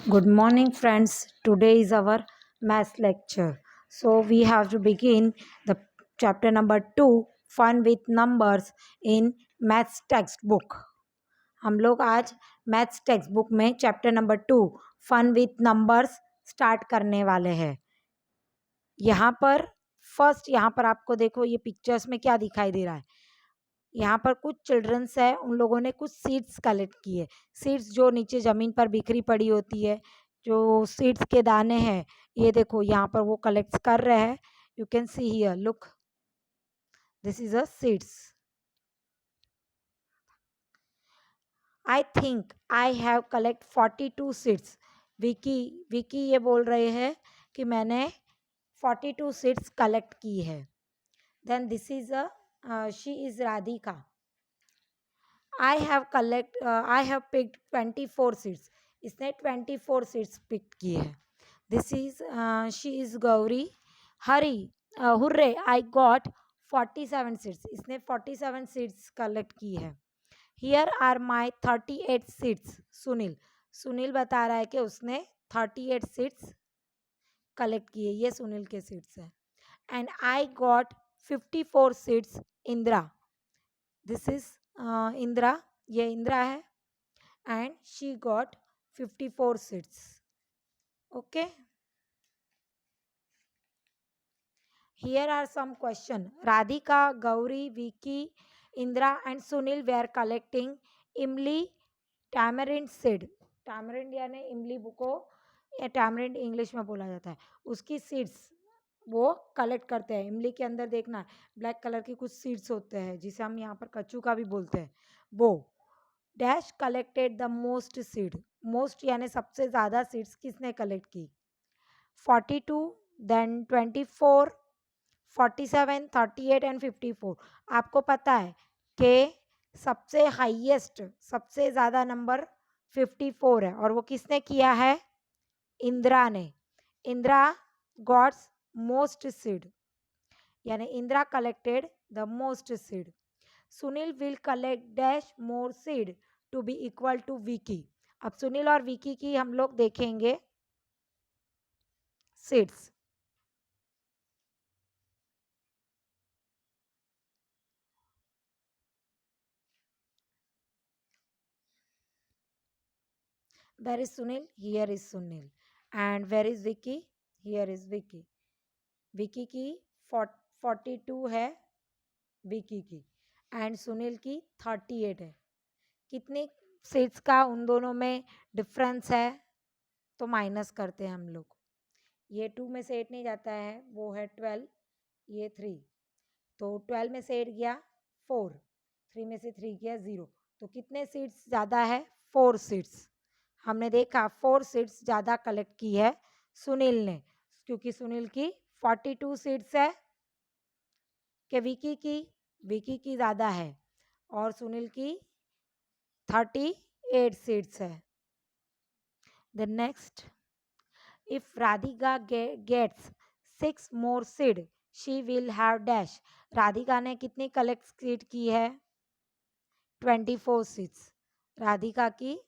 Good morning, friends. Today is our math lecture. So, we have to begin the chapter number 2 Fun with Numbers in Maths textbook. हम लोग आज maths textbook में chapter number 2 fun with numbers start करने वाले हैं. यहाँ पर यहाँ पर आपको देखो ये पिक्चर्स में क्या दिखाई दे रहा है. यहाँ पर कुछ चिल्ड्रंस है, उन लोगों ने कुछ सीड्स कलेक्ट किए. सीड्स जो नीचे जमीन पर बिखरी पड़ी होती है, जो सीड्स के दाने हैं, ये देखो यहाँ पर वो कलेक्ट कर रहे हैं. You can see here, look, this is a seeds. I think I have collect 42 seeds. Vicky ये बोल रहे हैं कि मैंने 42 सीड्स कलेक्ट की है. Then this is she is Radhika. I have picked 24 seeds. इसने 24 सीड्स पिक किए हैं. This is she is Gauri. Hurrah, hooray, I got 47 seeds. इसने 47 सीड्स कलेक्ट की है. Here are my 38 seeds. Sunil बता रहा है कि उसने 38 सीड्स कलेक्ट किए. ये सुनील के सीड्स है. And I got 54 seeds. Indira, this is Indira, ये इंदिरा है. And she got 54 seeds. Okay, here are some question. Radhika, Gauri, Vicky, Indra and Sunil were collecting इमली टैमरिंड सीड. टैमरिंड यानी इमली को या टैमरिंड इंग्लिश में बोला जाता है, उसकी सीड्स वो कलेक्ट करते हैं. इमली के अंदर देखना ब्लैक कलर की कुछ सीड्स होते हैं जिसे हम यहाँ पर कच्चू का भी बोलते हैं. वो dash collected the most seed. Most यानी सबसे ज़्यादा सीड्स किसने कलेक्ट की? 42, देन 24, 47, 38 एंड 54. आपको पता है कि सबसे हाईएस्ट, सबसे ज़्यादा नंबर 54 है और वो किसने किया है? इंदिरा ने. इंदिरा गॉट्स मोस्ट सीड, यानी Indira collected the most seed. Sunil will collect dash more seed to be equal to Vicky. अब सुनील और विकी की हम लोग देखेंगे seeds. Where is Sunil? Here is Sunil. And where is Vicky? Here is Vicky. Vicky की 42 है विकी की, एंड सुनील की 38 है. कितने सीट्स का उन दोनों में डिफरेंस है? तो माइनस करते हैं हम लोग. ये 2 में से 8 नहीं जाता है, वो है 12, ये 3. तो 12 में से 8 गया 4, 3 में से 3 गया 0. तो कितने सीट्स ज़्यादा है? 4 सीट्स. हमने देखा 4 सीट्स ज़्यादा कलेक्ट की है सुनील ने, क्योंकि सुनील की 42 सीट्स है कि विकी की ज़्यादा है और सुनील की 38 सीट्स है. The next, if Radhika gets 6 more seed she will have dash. Radhika ने कितनी कलेक्ट सीट की है? 24 सीट्स. राधिका की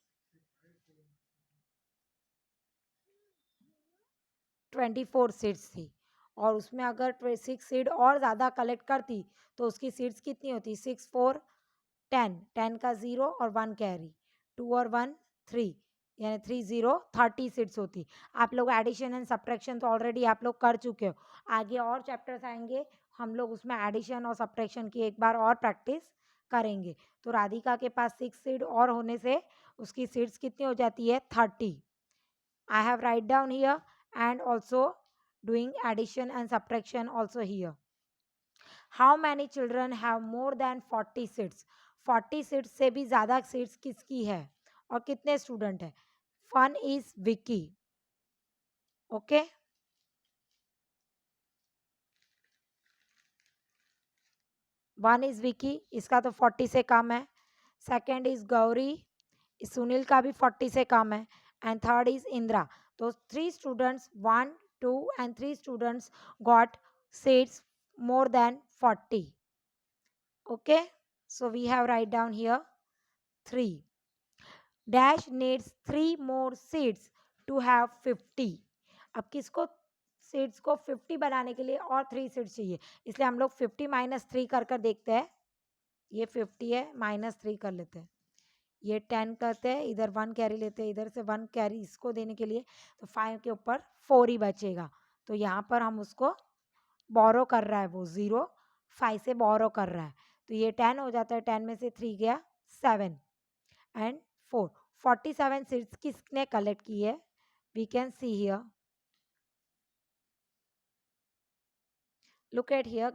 24 सीट्स थी और उसमें अगर 6 सीड और ज़्यादा कलेक्ट करती तो उसकी सीट्स कितनी होती? 6 4 10, 10 का 0 और 1 कैरी, 2 और 1 3, यानी 3 0 30 सीट्स होती. आप लोग एडिशन एंड सब्ट्रैक्शन तो ऑलरेडी आप लोग कर चुके हो. आगे और चैप्टर्स आएंगे, हम लोग उसमें एडिशन और सब्ट्रैक्शन की एक बार और प्रैक्टिस करेंगे. तो राधिका के पास 6 सीड और होने से उसकी सीट्स कितनी हो जाती है? 30. I have write down here and also doing addition and subtraction also here. How many children have more than 40 seats? 40 seats से भी ज़्यादा seats किसकी है और कितने स्टूडेंट है? Fun is Vicky. Okay. One is Vicky, इसका तो 40 से कम है. सेकेंड इज गौरी, सुनील का भी 40 से कम है. And third is Indira. तो 3 students, 1 2 and 3 students got seats more than 40. Okay, so we have write down here 3. Dash needs 3 more seats to have 50। अब किसको सीड्स को 50 बनाने के लिए और 3 सीड्स चाहिए, इसलिए हम लोग 50 माइनस 3 कर कर देखते हैं। ये 50 है, माइनस 3 कर लेते हैं। ये 10 करते हैं, इधर 1 कैरी लेते हैं, इधर से 1 कैरी इसको देने के लिए, तो 5 के ऊपर 4 ही बचेगा। तो यहाँ पर हम उसको बोरो कर रहा है, वो 0 5 से बोरो कर रहा है, तो ये 10 हो जाता है। 10 में से 3 गया 7 एंड 4, 47 सीड्स किसने कलेक्ट की है? We can see here, look at here,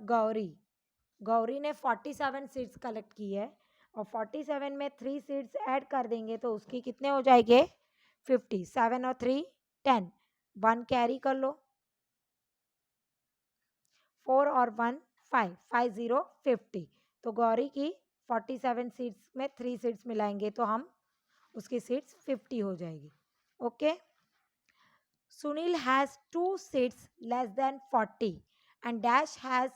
Gauri ने 47 सीड्स कलेक्ट की है, और 47 में 3 सीड्स ऐड कर देंगे तो उसकी कितने हो जाएंगे? 50। 7 और 3 10, 1 कैरी कर लो, 4 और 1 5, 5 0 50। तो गौरी की 47 सीड्स में 3 सीड्स मिलाएंगे तो हम उसकी सीड्स 50 हो जाएगी। Okay, Sunil has 2 seats less than 40 and Dash has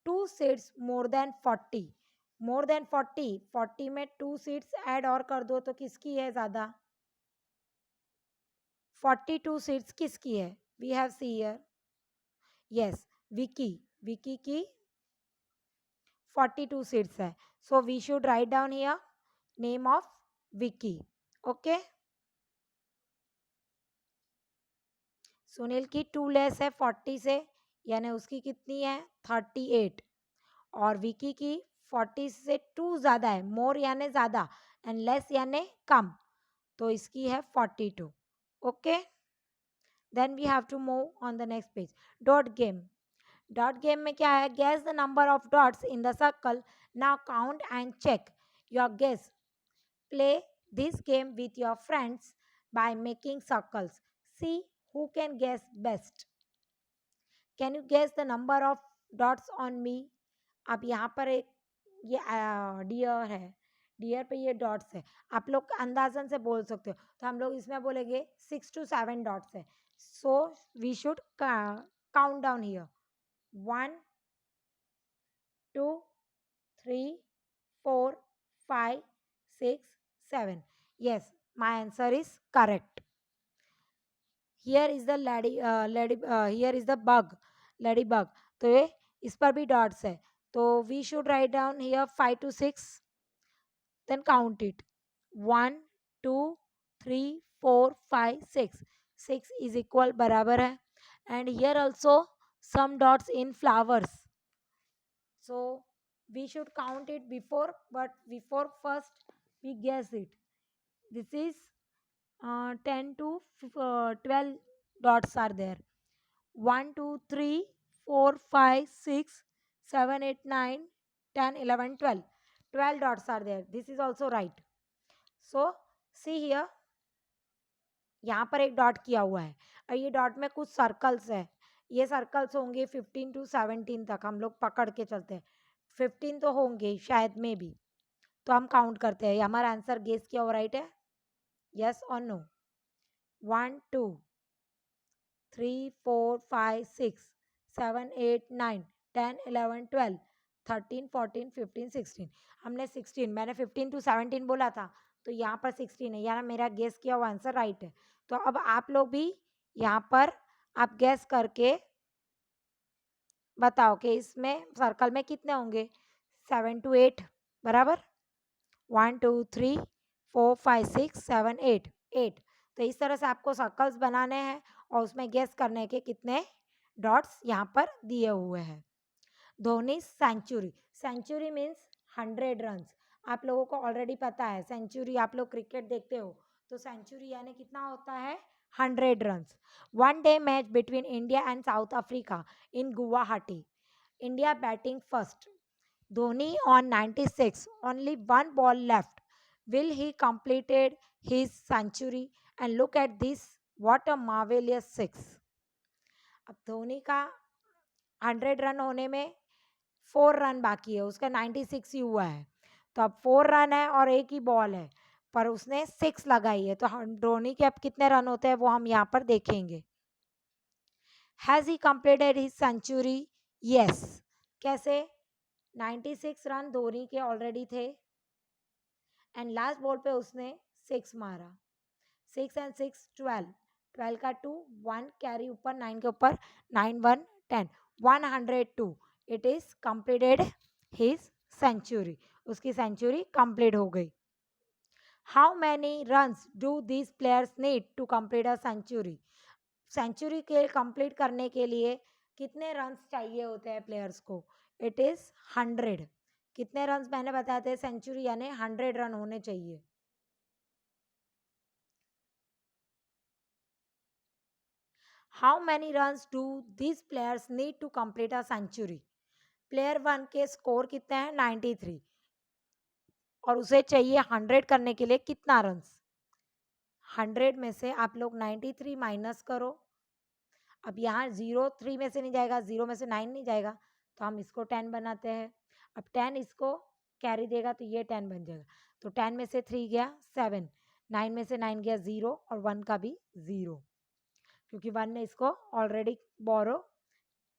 2 seats more than 40. More than 40, 40 में 2 seats ऐड और कर दो तो किसकी है ज़्यादा? 42 seats किसकी है? We have see here. Yes, Vicky की 42 seats है. So we should write down here name of Vicky. Okay. Sunil की 2 लेस है 40 से, यानी उसकी कितनी है? 38। और विकी की 40 से 2 ज़्यादा है, मोर यानी ज़्यादा एंड लेस यानी कम, तो इसकी है 42। Okay, then we have to move on the next page. Dot game में क्या है? Guess the number of dots in the circle, now count and check your guess. Play this game with your friends by making circles, see who can guess best. Can you guess the number of dots on me? अब यहाँ पर एक ये dear है, dear पे ये dots है, आप लोग अंदाजन से बोल सकते हो, तो हम लोग इसमें बोलेंगे 6 to 7 डॉट्स है। So we should count down here, 1 2 3 4 5 6 7। yes, my answer is correct. Here is the here is the bug, lady bug, तो ये इस पर भी डॉट्स है, तो we should write down here 5 to 6, then count it, 1 2 3 4 5 6, 6 is equal बराबर है। And here also some dots in flowers, so we should count it before, but before first we guess it. This is 10 to 12 dots are there, 1 2 3 4 5 6 7 8 9 10 11 12, 12 dots are there, this is also right. So see here, यहाँ पर एक dot किया हुआ है, और ये dot में कुछ सर्कल्स है, ये सर्कल्स होंगे 15 to 17 तक, हम लोग पकड़ के चलते हैं, 15 तो होंगे शायद में भी, तो हम काउंट करते हैं। हमारा आंसर गेस किया हुआ राइट है, यस और नो? 1 2 3 4 5 6 7 8 9 10 11 12 13 14 15 16, हमने 16, मैंने 15 to 17 बोला था, तो यहाँ पर 16 है, यानी मेरा गेस किया हुआ आंसर राइट है। तो अब आप लोग भी यहाँ पर आप गेस करके बताओ कि इसमें सर्कल में कितने होंगे? 7 to 8 बराबर, 1 2 3 4 5 6 7 8 8। तो इस तरह से आपको सर्कल्स बनाने हैं और उसमें गेस करने के कितने डॉट्स यहाँ पर दिए हुए हैं। Dhoni century, century means 100 runs, आप लोगों को ऑलरेडी पता है सेंचुरी, आप लोग क्रिकेट देखते हो तो सेंचुरी यानी कितना होता है? 100 runs. One day match between India and south Africa in Guwahati, India batting first, Dhoni on 96, only one ball left. Will he completed his century? And look at this, what a marvelous six. अब धोनी का 100 run होने में 4 run बाकी है, उसका 96 ही हुआ है, तो अब 4 रन है और एक ही बॉल है, पर उसने 6 लगाई है, तो धोनी के अब कितने रन होते हैं वो हम यहाँ पर देखेंगे। Has he completed his century? Yes. कैसे? 96 रन धोनी के ऑलरेडी थे एंड लास्ट बॉल पे उसने 6 मारा, 6 and 6 12, 12 का 2, 1 कैरी ऊपर, 9 के ऊपर, 9 1 10, 102. It is completed his century, उसकी सेंचुरी कंप्लीट हो गई. How many runs do this players need to complete a century? Century के कंप्लीट करने के लिए कितने रन्स चाहिए होते हैं प्लेयर्स को? It is 100. कितने रन्स मैंने बताए थे? सेंचुरी यानी 100 रन होने चाहिए. How many runs do this players need to complete a century? Player 1 के स्कोर कितने हैं? 93, और उसे चाहिए 100 करने के लिए कितना रन्स? 100 में से आप लोग 93 माइनस करो. अब यहाँ 0 3 में से नहीं जाएगा, 0 में से 9 नहीं जाएगा, तो हम इसको 10 बनाते हैं. अब 10 इसको कैरी देगा तो ये 10 बन जाएगा. तो 10 में से 3 गया 7, 9 में से 9 गया 0, और 1 का भी 0, क्योंकि 1 ने इसको ऑलरेडी बोरो,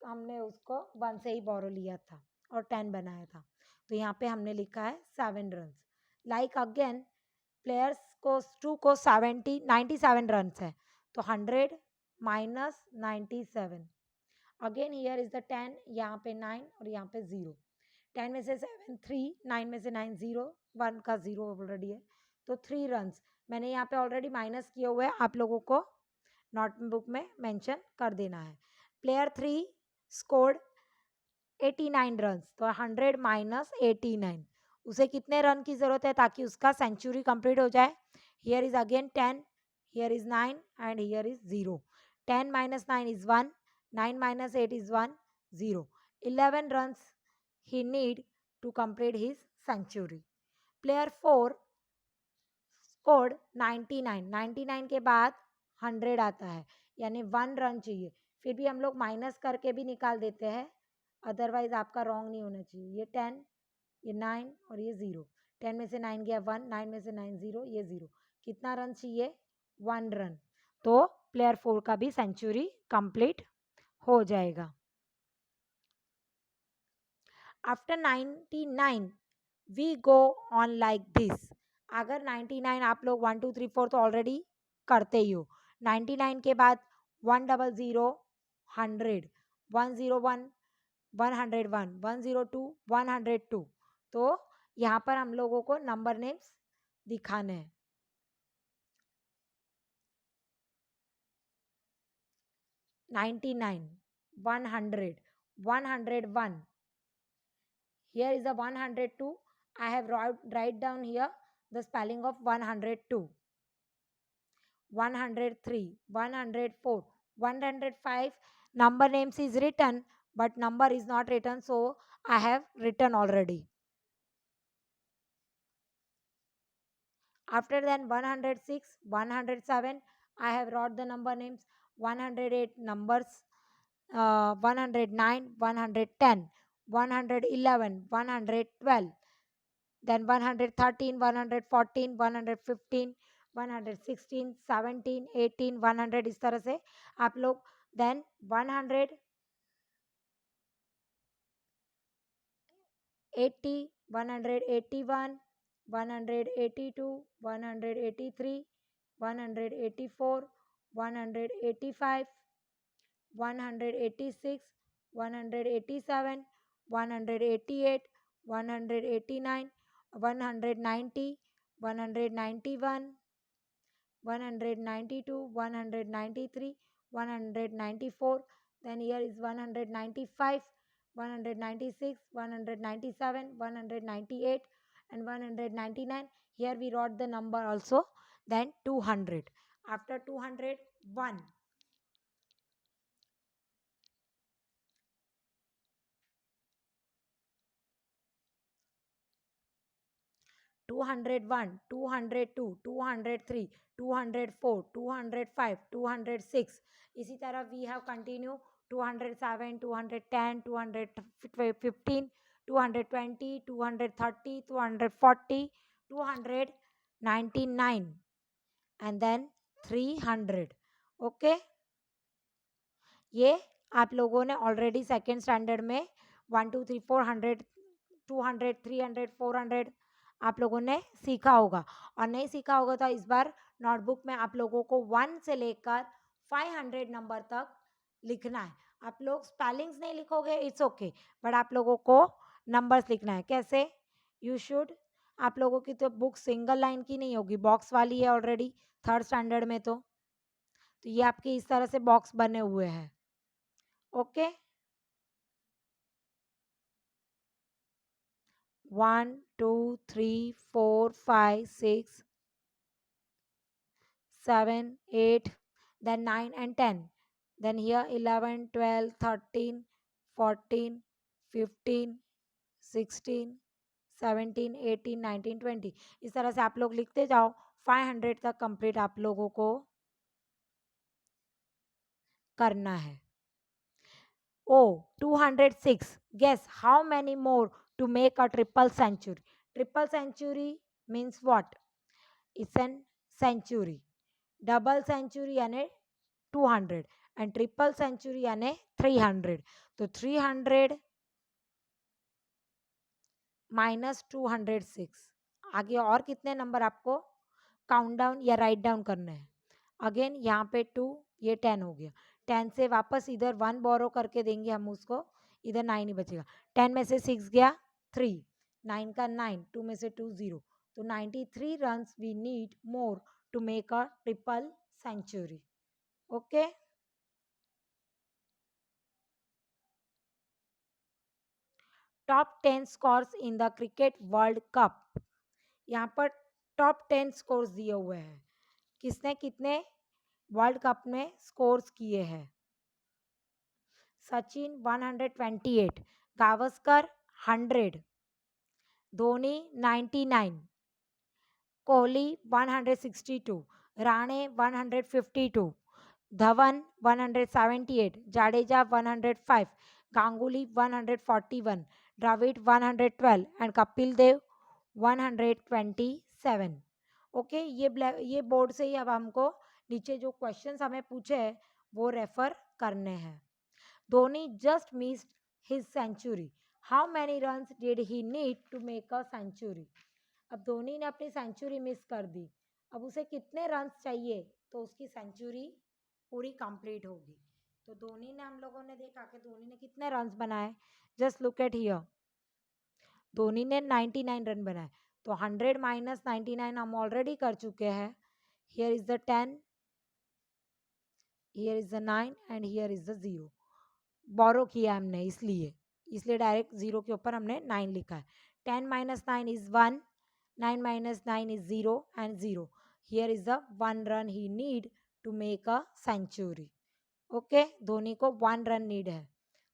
हमने उसको 1 से ही बोरो लिया था और 10 बनाया था. तो यहाँ पे हमने लिखा है 7 रन. लाइक अगेन प्लेयर्स को 2 को 97 रन है, तो 100 minus 97. Again here is the 10, यहाँ पे 9 और यहाँ पे 0. 10 में से 7 3, 9 में से 9 0, 1 का 0 ऑलरेडी है, तो 3 रन मैंने यहाँ पे ऑलरेडी माइनस किए हुए हैं, आप लोगों को नोटबुक में मेंशन कर देना है. प्लेयर 3 स्कोर्ड 89 रन, तो 100 माइनस 89, उसे कितने रन की जरूरत है ताकि उसका सेंचुरी कंप्लीट हो जाए? Here is again 10, here is 9 and here is 0. 10 minus 9 is 1, 9 minus 8 is 1, 0. 11 runs he need to complete his century. Player 4 scored 99. 99 के बाद 100 आता है, यानी 1 रन चाहिए. फिर भी हम लोग माइनस करके भी निकाल देते हैं, अदरवाइज आपका रॉन्ग नहीं होना चाहिए. ये 10, ये 9 और ये 0. 10 में से 9 गया 1, 9 में से 9 0, ये 0. कितना रन चाहिए? 1 रन. तो प्लेयर 4 का भी सेंचुरी कंप्लीट हो जाएगा. After 99 we go on like this. अगर 99 आप लोग 1 2 3 4 तो ऑलरेडी करते ही हो. 99 के बाद 100 100, 101 101, 102 102. तो यहाँ पर हम लोगों को नंबर नेम्स दिखाने हैं. 99, 100, 101. Here is the 102. I have write down here the spelling of 102. 103, 104, 105. Number names is written, but number is not written, so I have written already. After then 106, 107, I have wrote the number names. 108 numbers, 109, 110, 111, 112. Then 113, 114, 115, 116, 17, 18, 100, इस तरह से आप लोग. then 180, 181, 182, 183, 184, 185, 186, 187, 188, 189, 190, 191, 192, 193, 194. Then here is 195, 196, 197, 198, and 199. Here we wrote the number also. Then 200. After 200, 1. 201, 202, 203, 204, 205, 206. इसी तरह we have continue 207, 210, 215, 220, 230, 240, 299, and then 300. Okay, ये आप लोगों ने ऑलरेडी सेकेंड स्टैंडर्ड में 1 2 3 400, 200, 300, 400 आप लोगों ने सीखा होगा. और नहीं सीखा होगा तो इस बार नोटबुक में आप लोगों को 1 से लेकर 500 नंबर तक लिखना है। आप लोग स्पेलिंग्स नहीं लिखोगे, इट्स ओके, बट आप लोगों को नंबर्स लिखना है। कैसे? यू शुड, आप लोगों की तो बुक सिंगल लाइन की नहीं होगी, बॉक्स वाली है ऑलरेडी थर्ड स्टैंडर्ड में। तो ये आपके इस तरह से बॉक्स बने हुए हैं। Okay, 1 2 3 4 5 6 7 8, then 9 and 10, then here 11 12 13 14 15 16 17 18 19 20, इस तरह से आप लोग लिखते जाओ। 500 तक कंप्लीट आप लोगों को करना है। ओ 206, guess how many more to make a triple century? Triple century means what? It's an century. Double century यानी 200 एंड ट्रिपल सेंचुरी यानी 300। तो 300 माइनस 206, आगे और कितने नंबर आपको काउंट डाउन या राइट डाउन करने हैं? अगेन यहाँ पे 2, ये 10 हो गया। 10 से वापस इधर 1 बोरो करके देंगे हम उसको, इधर 9 ही बचेगा। 10 में से 6 गया 3, 9 का 9, 2 में से 2 0, तो 93 runs we need more to make a triple century. Okay, top 10 scores in the cricket world cup. यहाँ पर टॉप 10 स्कोर्स दिए हुए हैं, किसने कितने वर्ल्ड कप में स्कोर्स किए हैं। सचिन 128, गावस्कर 100, धोनी 99, कोहली 162, राणे 152, धवन 178, जाडेजा 105, गांगुली 141, द्रविड 112 एंड कपिल देव 127। ओके, ये बोर्ड से ही अब हमको नीचे जो क्वेश्चंस हमें पूछे हैं वो रेफर करने हैं। Dhoni just missed his century, how many runs did he need to make a century? अब धोनी ने अपनी सेंचुरी मिस कर दी, अब उसे कितने रन्स चाहिए तो उसकी सेंचुरी पूरी कंप्लीट होगी? तो धोनी ने, हम लोगों ने देखा कि धोनी ने कितने रन्स बनाए। Just look at here, Dhoni ने 99 रन बनाए, तो 100 माइनस 99 हम ऑलरेडी कर चुके हैं। Here is the 10, here is the 9 and here is the 0। बोरो किया हमने, इसलिए डायरेक्ट 0 के ऊपर हमने 9 लिखा है। 10 minus 9 is 1, 9 minus 9 is 0 and 0. Here is the 1 run he need to make a century. Okay, Dhoni को 1 रन नीड है,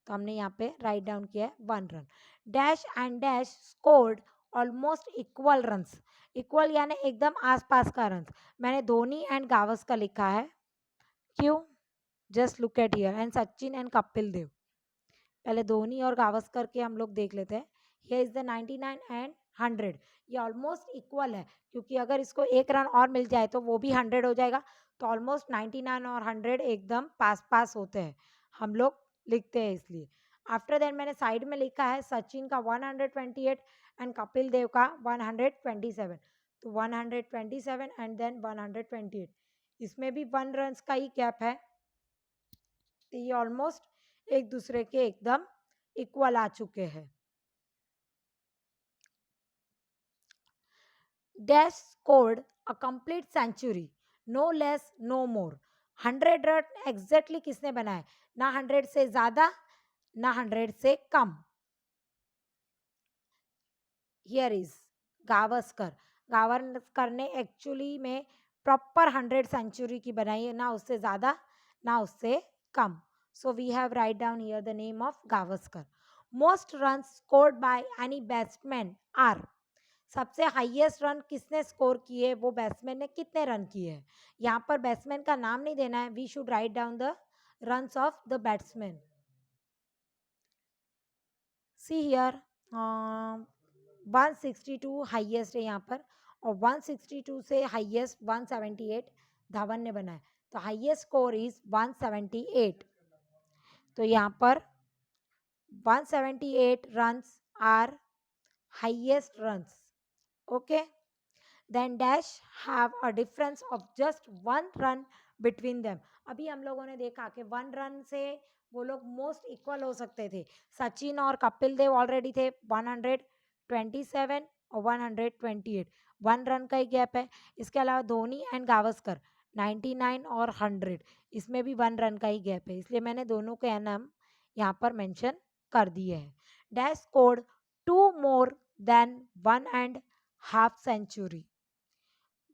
तो हमने यहाँ पे राइट डाउन किया है 1 run. Dash and dash scored almost equal runs, equal यानी एकदम आसपास का रन्स। मैंने धोनी एंड गावस्कर लिखा है, क्यों? Just look at here, and Sachin and Kapil Dev. पहले धोनी और गावस्कर के हम लोग देख लेते हैं। हियर इज द 99 एंड 100, ये ऑलमोस्ट इक्वल है, क्योंकि अगर इसको एक रन और मिल जाए तो वो भी 100 हो जाएगा। तो ऑलमोस्ट 99 और 100 एकदम पास पास होते हैं, हम लोग लिखते हैं इसलिए। आफ्टर दैट मैंने साइड में लिखा है सचिन का 128 एंड कपिल देव का 127। तो 127 एंड देन 128, इसमें भी 1 रन का ही गैप है, तो ये ऑलमोस्ट एक दूसरे के एकदम इक्वल आ चुके हैं। Dash scored a complete century, no less no more. 100 run exactly किसने बनाए? ना 100 से ज्यादा ना 100 से कम। हियर इज गावस्कर, गावस्कर ने एक्चुअली में प्रॉपर 100 सेंचुरी की बनाई है, ना उससे ज्यादा ना उससे कम। So we have write down here the name of Gavaskar. Most run scored by any batsman are, सबसे हाईएस्ट रन किसने स्कोर किए, वो बैट्समैन ने कितने रन किए हैं। यहाँ पर बैट्समैन का नाम नहीं देना है, we should write down the runs of the batsman. See here 162 highest है यहाँ पर, और 162 से हाईएस्ट 178 धवन ने बनाया, तो हाईएस्ट स्कोर इज 178। तो यहाँ पर 178 runs are highest runs. Okay, then dash have a difference of just 1 run between them. अभी हम लोगों ने देखा कि 1 रन से वो लोग मोस्ट इक्वल हो सकते थे। सचिन और कपिल देव ऑलरेडी थे 127 और 128, 1 रन का ही गैप है। इसके अलावा धोनी एंड गावस्कर 99 और 100, इसमें भी 1 रन का ही गैप है, इसलिए मैंने दोनों के नाम यहाँ पर मेंशन कर दिए हैं। Dash scored 2 more than 1.5 century।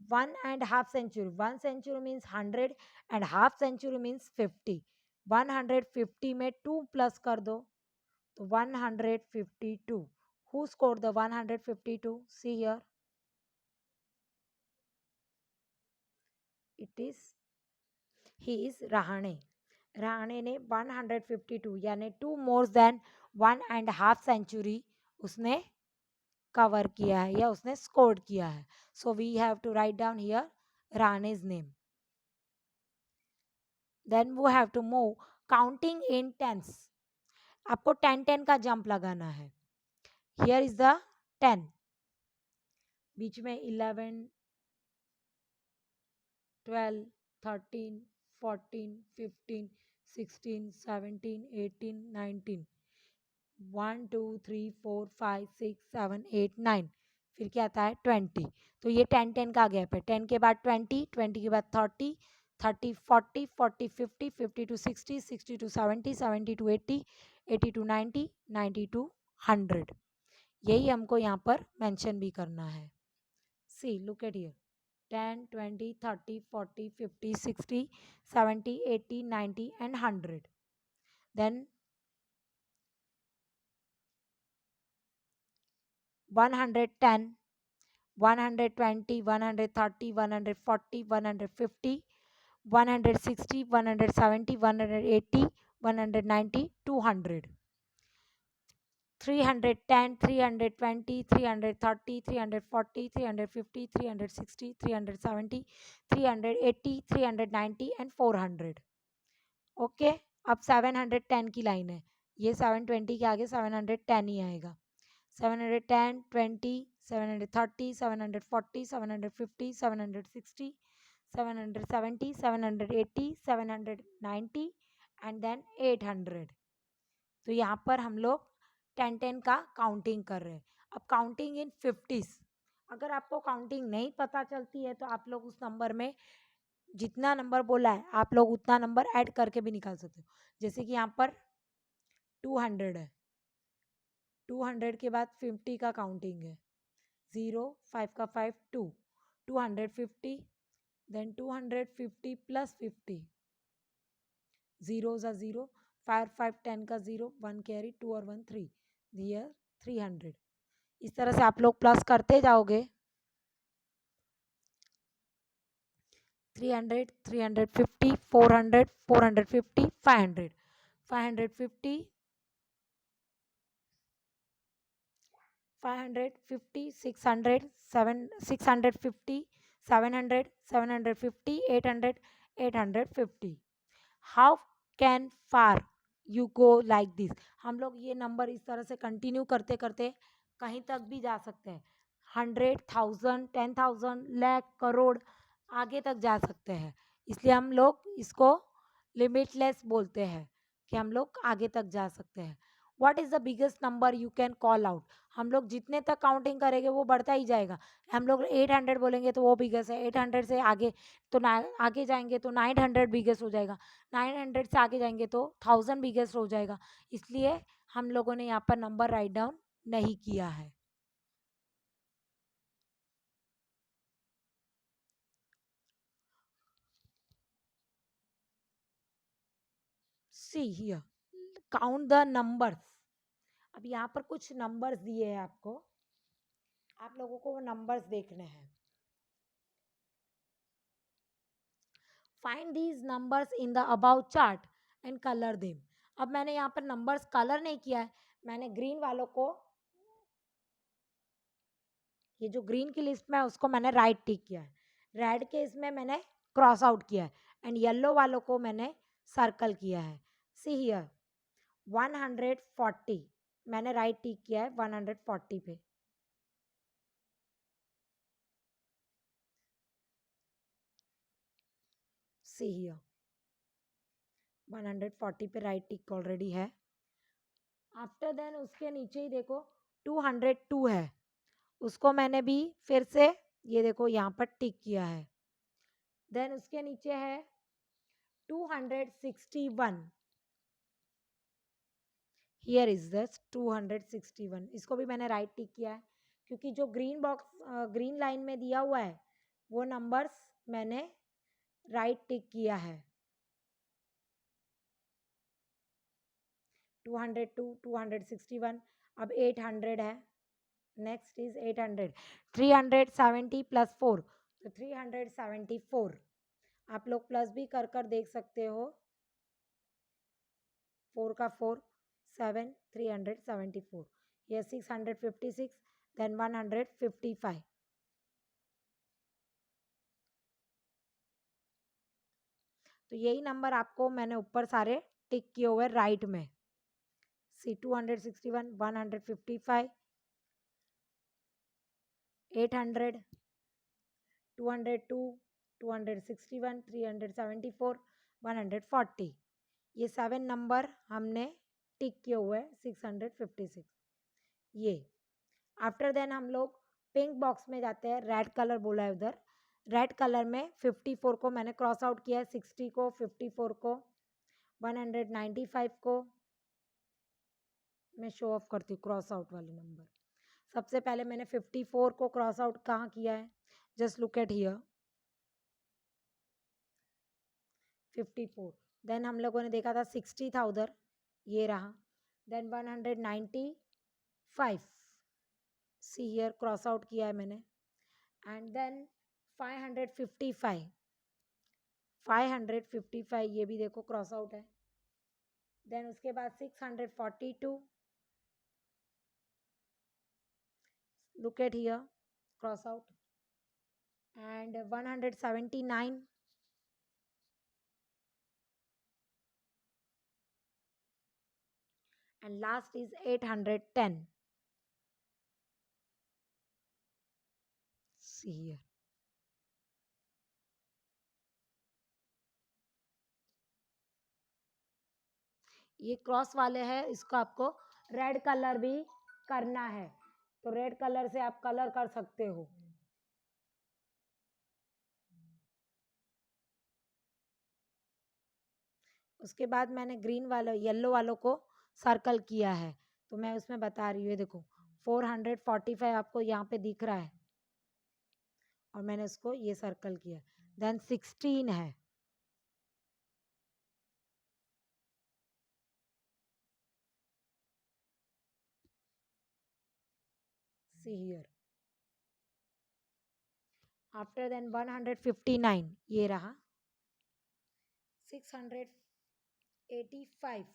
1.5 century, 1 century means 100 and half century means 50। 150 में 2 प्लस कर दो तो 152। Who scored the 152? See here, it is he is Rahane. Rahane ने 152 यानी 2 more than 1.5 century उसने कवर किया है या उसने स्कोर किया है। So we have to write down here राणेज name. Then we have to move counting in tens. आपको 10-10 का जंप लगाना है। हियर इज द 10, बीच में 11, 12, 13, 14, 15, 16, 17, 18, 19, 1 2 3 4 5 6 7 8 9, फिर क्या आता है 20। तो ये 10-10 का गैप है। 10 के बाद 20, 20 के बाद 30, 30 40, 40 50, 50 to 60, 60 to 70, 70 to 80, 80 to 90, 90 to 100। यही हमको यहाँ पर मेंशन भी करना है। See look at here, 10 20 30 40 50 60 70 80 90 and 100। then 110, 120, 130, 140, 150, 160, 170, 180, 190, 200। 310, 320, 330, 340, 350, 360, 370, 380, 390 and 400। Okay, अब 710 की लाइन है। ये 720 के आगे 710 ही आएगा। 710, 20, 730, 740, 750, 760, 770, 780, 790 एंड देन 800। तो यहाँ पर हम लोग 10-10 का काउंटिंग कर रहे हैं। अब काउंटिंग इन 50s, अगर आपको काउंटिंग नहीं पता चलती है तो आप लोग उस नंबर में जितना नंबर बोला है आप लोग उतना नंबर ऐड करके भी निकाल सकते हो। जैसे कि यहाँ पर 200 है, 200 के बाद 50 का काउंटिंग है, 0 5 का 5 2, 250, देन 250 प्लस 50, 0 ज़ा 0, 5 5 10 का 0, 1 कैरी, 2 और 1 3, हियर 300। इस तरह से आप लोग प्लस करते जाओगे। 300, 350, 400, 450, 500, 550, 550, 600, 7, 650, 700, 750, 800, 850। How can far you go like this. हम लोग ये नंबर इस तरह से कंटिन्यू करते करते कहीं तक भी जा सकते हैं। 100, 1000, 10,000, लाख, करोड़, आगे तक जा सकते हैं। इसलिए हम लोग इसको लिमिटलेस बोलते हैं कि हम लोग आगे तक जा सकते हैं। What is the biggest number you can call out. हम लोग जितने तक काउंटिंग करेंगे वो बढ़ता ही जाएगा। हम लोग 800 बोलेंगे तो वो बिगेस्ट है, 800 से आगे तो आगे जाएंगे तो 900 बिगेस्ट हो जाएगा, 900 से आगे जाएंगे तो 1000 बिगेस्ट हो जाएगा। इसलिए हम लोगों ने यहाँ पर नंबर राइट डाउन नहीं किया है। See here, count the numbers. अब यहाँ पर कुछ नंबर्स दिए हैं आपको, आप लोगों को वो नंबर्स देखने हैं। Find these numbers in the about chart and colour them. अब मैंने यहाँ पर नंबर्स कलर नहीं किया है, मैंने ग्रीन वालों को, ये जो ग्रीन की लिस्ट में है उसको मैंने राइट टिक किया है, रेड के इसमें मैंने क्रॉस आउट किया है एंड येलो वालों को मैंने सर्कल किया है। सी हियर 140 मैंने राइट टिक किया है 140 पे। सी हियर 140 पे राइट टिक ऑलरेडी है। आफ्टर देन उसके नीचे ही देखो 202 है, उसको मैंने भी फिर से ये देखो यहाँ पर टिक किया है। देन उसके नीचे है 261, हियर इज दिस 261, इसको भी मैंने राइट टिक किया है क्योंकि जो ग्रीन बॉक्स ग्रीन लाइन में दिया हुआ है वो नंबर्स मैंने राइट टिक किया है। 202, 261, अब 800 है। नेक्स्ट इज 800, 370 प्लस 4, तो 374। आप लोग प्लस भी कर कर देख सकते हो। 4 का 4, 7, 374, ये 656, देन 155। तो यही नंबर आपको मैंने ऊपर सारे टिक किए हुए राइट में। सी 261, 155, 800, 202, 261, 374, 140, ये 7 नंबर हमने टिक किए हुए 656। ये आफ्टर देन हम लोग पिंक बॉक्स में जाते हैं। रेड कलर बोला है उधर, रेड कलर में 54 को मैंने क्रॉस आउट किया है, 60 को, 54 को, 195 को मैं शो ऑफ करती हूँ क्रॉस आउट वाले नंबर। सबसे पहले मैंने 54 को क्रॉस आउट कहाँ किया है, जस्ट लुक एट हियर 54। देन हम लोगों ने देखा था 60 था उधर, ये रहा। Then 195, see here cross out किया है मैंने। एंड देन 555, 555 ये भी देखो क्रॉस आउट है। देन उसके बाद 642, look at here cross out. And 179, and last is 810. See here. ये क्रॉस वाले हैं, इसको आपको रेड कलर भी करना है, तो रेड कलर से आप कलर कर सकते हो। उसके बाद मैंने ग्रीन वालों येलो वालों को सर्कल किया है, तो मैं उसमें बता रही हूँ। देखो 445 आपको यहाँ पे दिख रहा है और मैंने उसको ये सर्कल किया। देन 16 है, सी हियर। आफ्टर देन 159 ये रहा। 685,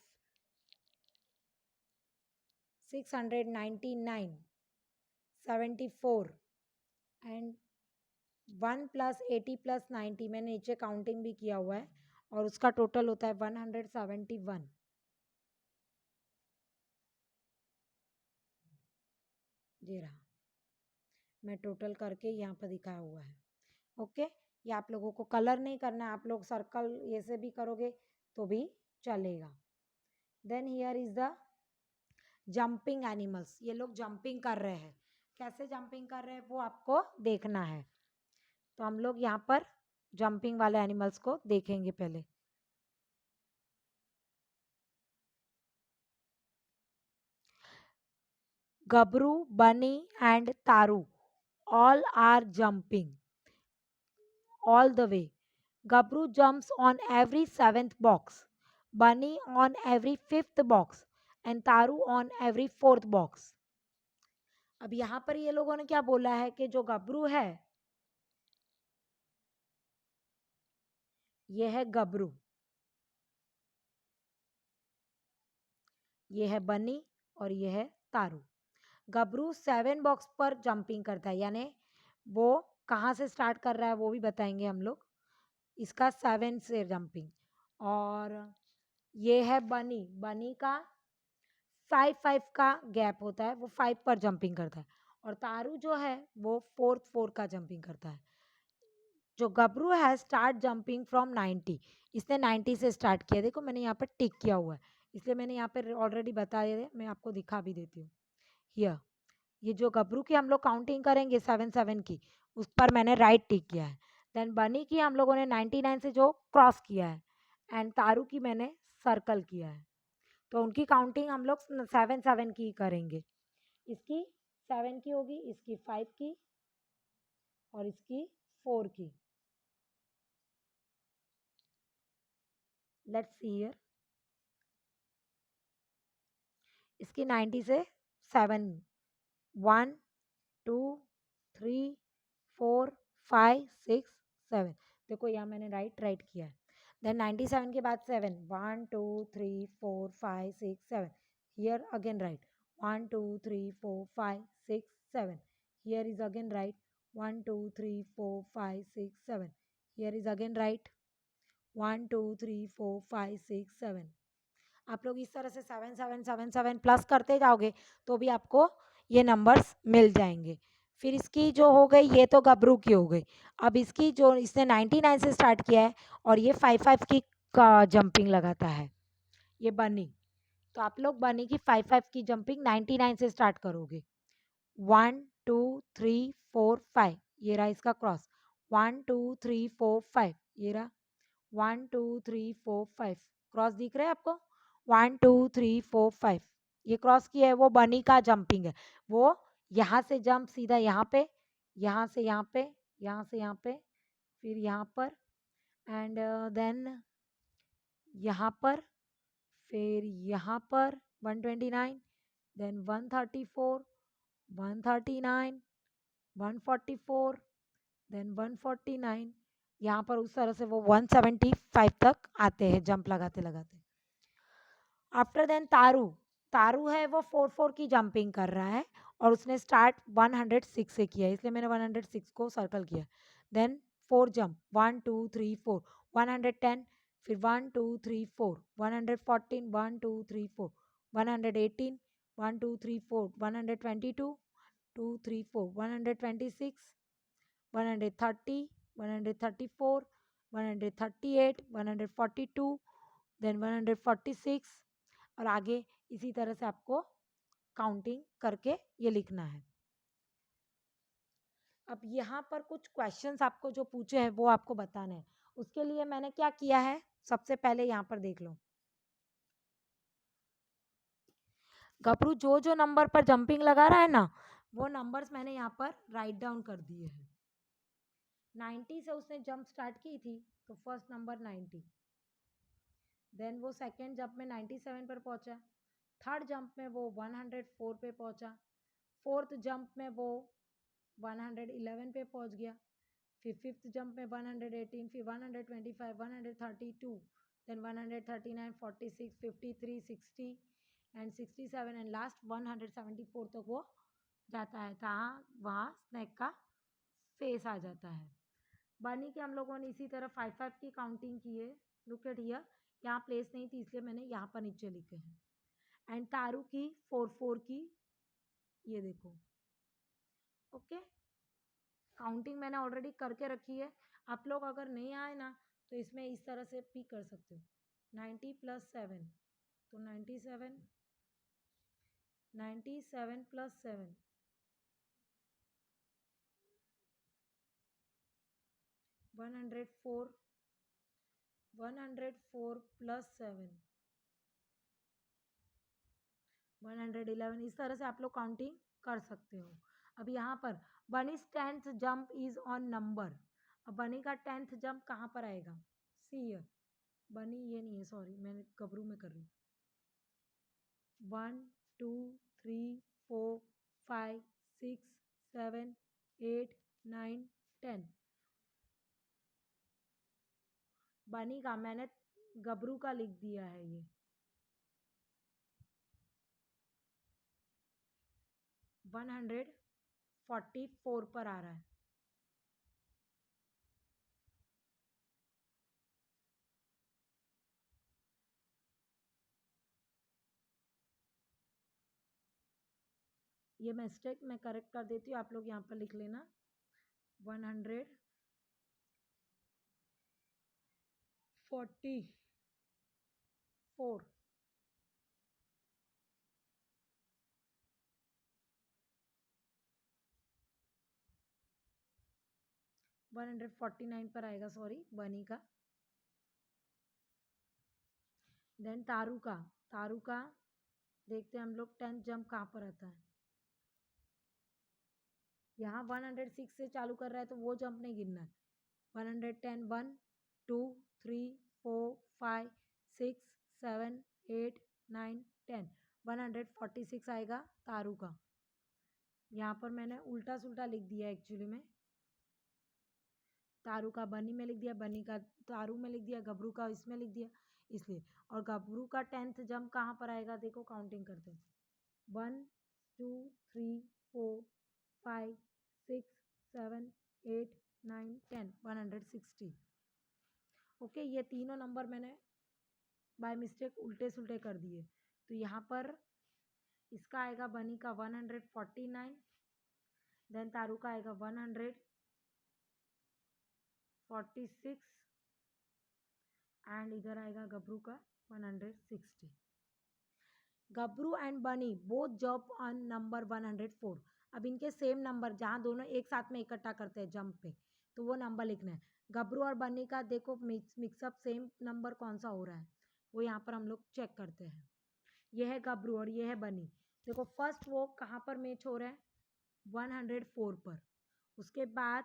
699, 74 एंड 1 प्लस 80 प्लस 90 मैंने नीचे काउंटिंग भी किया हुआ है और उसका टोटल होता है 171। ये रहा, मैं टोटल करके यहाँ पर दिखाया हुआ है। ओके, ये आप लोगों को कलर नहीं करना है, आप लोग सर्कल ये से भी करोगे तो भी चलेगा। Then here is the jumping animals, ये लोग जंपिंग कर रहे हैं। कैसे जंपिंग कर रहे हैं वो आपको देखना है, तो हम लोग यहाँ पर जंपिंग वाले एनिमल्स को देखेंगे पहले। गबरू, बनी एंड तारू all are jumping all the way. Gabru jumps on every seventh box, Bunny on every fifth box, and Taru on every fourth box. अब यहाँ पर ये लोगों ने क्या बोला है कि जो गबरू है ये है गबरू, ये है बनी और ये है तारू। गबरू 7 बॉक्स पर जंपिंग करता है, यानी वो कहाँ से स्टार्ट कर रहा है वो भी बताएंगे हम लोग। इसका 7 से जंपिंग, और ये है बनी, बनी का 5 का गैप होता है, वो 5 पर जंपिंग करता है। और तारू जो है वो 4 का जंपिंग करता है। जो गबरू है स्टार्ट जंपिंग फ्रॉम 90, इसने 90 से स्टार्ट किया। देखो मैंने यहाँ पर टिक किया हुआ है, इसलिए मैंने यहाँ पर ऑलरेडी बताया है, मैं आपको दिखा भी देती हूँ। हियर ये जो गबरू की हम लोग काउंटिंग करेंगे 7 की, उस पर मैंने राइट टिक किया है। देन बनी की हम लोगों ने 99 से जो क्रॉस किया है, एंड तारू की मैंने सर्कल किया है। तो उनकी काउंटिंग हम लोग 7 की करेंगे। इसकी 7 की होगी, इसकी 5 की और इसकी 4 की। Let's see here. इसकी 90 से 7, 1 2 3 4 5 6 7। देखो यहाँ मैंने राइट राइट किया है। देन 97 के बाद 7, 1 2 3 4 5 6 7। Here again right, 1 2 3 4 5 6 7। Here is again right, 1 2 3 4 5 6 7। Here is again right, 1 2 3 4 5 6 7। आप लोग इस तरह से 7 प्लस करते जाओगे तो भी आपको ये नंबर्स मिल जाएंगे। फिर इसकी जो हो गई, ये तो गबरू की हो गई। अब इसकी जो इसने 99 से स्टार्ट किया है और ये 5 की जंपिंग लगाता है, ये बनी। तो आप लोग बनी की 5 की जंपिंग 99 से स्टार्ट करोगे। 1 2 3 4 5, ये रहा इसका क्रॉस। 1 2 3 4 5, ये रहा 1 2 3 4 5। क्रॉस दिख रहा है आपको? 1 2 3 4 5, ये क्रॉस किया है, वो बनी का जंपिंग है। वो यहाँ से जंप सीधा यहाँ पे, यहाँ से यहाँ पे, यहाँ से यहाँ पे, फिर यहाँ पर, एंड देन यहाँ पर, फिर यहाँ पर 129, देन 134, 139, 144, देन 149। यहाँ पर उस तरह से वो 175 तक आते हैं जंप लगाते लगाते। आफ्टर देन तारू, तारू है वो 4 की जंपिंग कर रहा है और उसने स्टार्ट 106 से किया है, इसलिए मैंने 106 को सर्कल किया। देन 4 जंप, 1 2 3 4, 110, फिर 1 2 3 4, 114, 1 2 3 4, 118, 1 2 3 4, 122, 2 3 4, 126, 130, 134, 138, 142, देन 146, और आगे इसी तरह से आपको काउंटिंग करके ये लिखना है। अब यहाँ पर कुछ क्वेश्चंस आपको जो पूछे हैं वो आपको बताना है। उसके लिए मैंने क्या किया है, सबसे पहले यहाँ पर देख लो। गबरू जो जो नंबर पर जंपिंग लगा रहा है ना, वो नंबर्स मैंने यहाँ पर राइट डाउन कर दिए हैं। 90 से उसने जंप स्टार्ट की थी, तो फर्स्ट नंबर 90। देन वो सेकेंड जंप में 97 पर पहुंचा। थर्ड जंप में वो 104 पे पहुंचा। फोर्थ जंप में वो 111 पे पहुंच गया। फिर फिफ्थ जंप में 118, फिर 125, 132, देन 139, 46, 53, 60 एंड 67 एंड लास्ट 174 तक वो जाता है। जहाँ वहाँ स्नैक का फेस आ जाता है। बनी के हम लोगों ने इसी तरह 5 की काउंटिंग की है। लुक एट हियर, यहाँ प्लेस नहीं थी इसलिए मैंने यहाँ पर नीचे लिखे हैं। एंड तारू की 4 की, ये देखो। ओके, काउंटिंग मैंने ऑलरेडी करके रखी है। आप लोग अगर नहीं आए ना तो इसमें इस तरह से भी कर सकते हो। 90 + 7, तो 97, 97 + 7, 104, 104 + 7, 111। इस तरह से आप लोग काउंटिंग कर सकते हो। अब यहाँ पर bunnies 10th jump is on number. अब बनी का 10th जंप कहाँ पर आएगा? सी हियर, बनी ये नहीं है, सॉरी मैंने गबरू में कर रही हूँ। 1 2 3 4 5 6 7 8 9 10। बनी का मैंने गबरू का लिख दिया है। ये 144 पर आ रहा है। ये मिस्टेक मैं करेक्ट कर देती हूँ, आप लोग यहाँ पर लिख लेना। 100 144 149 पर आएगा, सॉरी, बनी का। देन तारू का देखते हैं हम लोग 10th जंप कहाँ पर आता है। यहाँ 106 से चालू कर रहा है तो वो जंप नहीं गिनना है। 110 1 2 3 4 5 6 7 8 9 10 146 आएगा तारू का। यहाँ पर मैंने उल्टा सुल्टा लिख दिया एक्चुअली में। तारू का बनी में लिख दिया, बनी का तारू में लिख दिया, गबरू का इसमें लिख दिया इसलिए। और गबरू का 10th जंप कहाँ पर आएगा, देखो काउंटिंग करते हैं। 1 2 3 4 5 6 7 8 9 10 160। ओके, ये तीनों नंबर मैंने बाय मिस्टेक उल्टे सुल्टे कर दिए। तो यहाँ पर इसका आएगा बनी का 149, देन तारू का आएगा 146 एंड इधर आएगा गबरू का 160। गबरू एंड बनी बोथ जंप ऑन नंबर 104। अब इनके सेम नंबर जहाँ दोनों एक साथ में इकट्ठा करते हैं जंप पे, तो वो नंबर लिखना है। गबरू और बनी का देखो मिक्सअप सेम नंबर कौन सा हो रहा है, वो यहाँ पर हम लोग चेक करते हैं। ये है गबरू और ये है बनी। देखो फर्स्ट वो कहाँ पर मैच हो रहा है, 104 पर। उसके बाद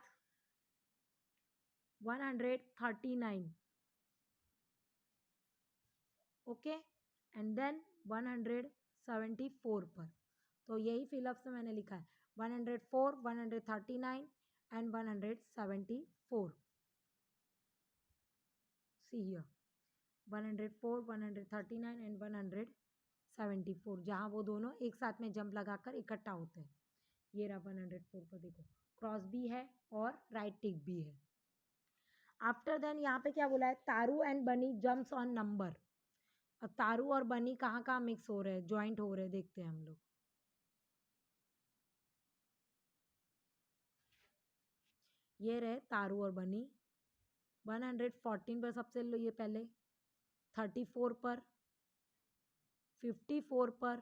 139, ओके, एंड देन 174 पर। तो यही फिलअप से मैंने लिखा है 104 139 एंड 174। सी हियर 104 139 एंड 174, जहाँ वो दोनों एक साथ में जंप लगाकर इकट्ठा होते हैं। ये रहा 104 पर, देखो क्रॉस भी है और राइट टिक भी है। आफ्टर देन यहाँ पे क्या बोला है, तारू एंड बनी जम्प्स ऑन नंबर। अब तारू और बनी कहाँ कहाँ मिक्स हो रहे हैं, ज्वाइंट हो रहे हैं, देखते हैं हम लोग। ये रहे तारू और बनी 114 पर सबसे लो, ये पहले 34 पर, 54 पर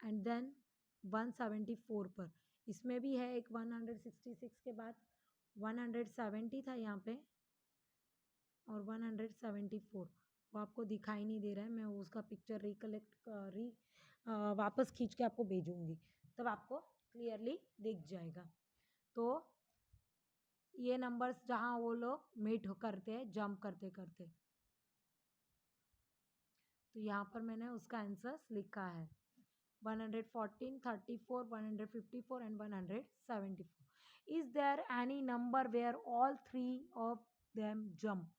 एंड देन 174 पर। इसमें भी है एक 166 के बाद 170 था यहाँ पे और 174, वो आपको दिखाई नहीं दे रहा है। मैं उसका पिक्चर वापस खींच के आपको भेजूंगी, तब आपको क्लियरली दिख जाएगा। तो ये नंबर्स जहाँ वो लोग मीट करते हैं जंप करते करते, तो यहाँ पर मैंने उसका आंसर्स लिखा है 114, 34, 154 and 174। Is there any number where all three of them jump?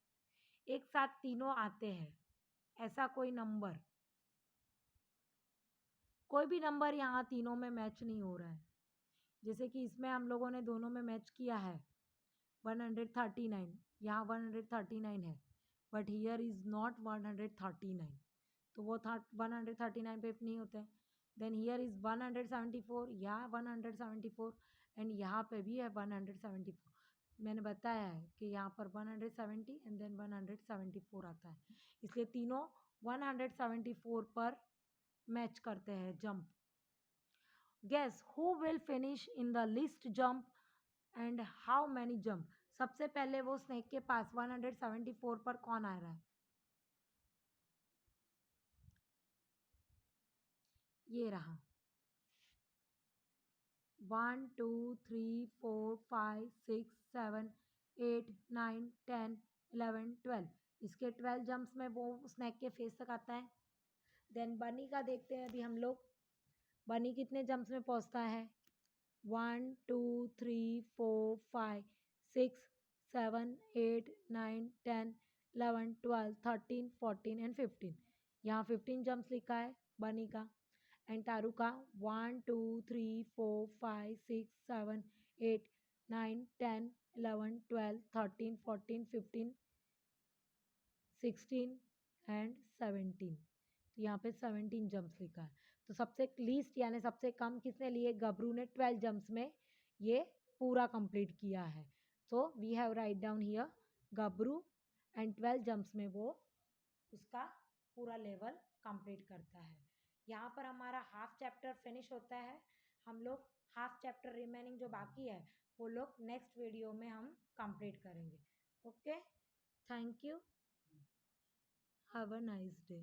एक साथ तीनों आते हैं, ऐसा कोई नंबर? कोई भी नंबर यहाँ तीनों में मैच नहीं हो रहा है। जैसे कि इसमें हम लोगों ने दोनों में मैच किया है 139, यहाँ 139 है, बट हियर इज नॉट 139, तो वो 139 पे नहीं होता है। देन हियर इज 174, यहाँ 174 एंड यहाँ पे भी है 174। मैंने बताया है कि यहाँ पर 170 एंड देन 174 आता है, इसलिए तीनों 174 पर मैच करते हैं jump. Guess who will finish in the list jump and how many jump? सबसे पहले वो स्नेक के पास 174 पर कौन आ रहा है? ये रहा 1 2 3 4 5 6 7 8 9 10 11 12। इसके 12 जंप्स में वो स्नैक के फेस तक आता है। देन बनी का देखते हैं अभी हम लोग, बनी कितने जंप्स में पहुंचता है, 1 2 3 4 5 6 7 8 9 10 11 12 13 14 एंड 15। यहाँ 15 जंप्स लिखा है बनी का। एंड तारू का 1 2 3 4 5 6 7 8 9 10 11 12 13 14 15 16 एंड 17। तो यहाँ पे 17 जंप्स लिखा है। तो सबसे लीस्ट यानी सबसे कम किसने लिए, गबरू ने 12 जंप्स में ये पूरा कंप्लीट किया है। So we have write down here Gabru and 12 jumps में वो उसका पूरा लेवल कंप्लीट करता है। यहाँ पर हमारा हाफ चैप्टर फिनिश होता है। हम लोग हाफ चैप्टर रिमेनिंग जो बाकी है वो लोग नेक्स्ट वीडियो में हम कंप्लीट करेंगे। Okay, thank you, have a nice day.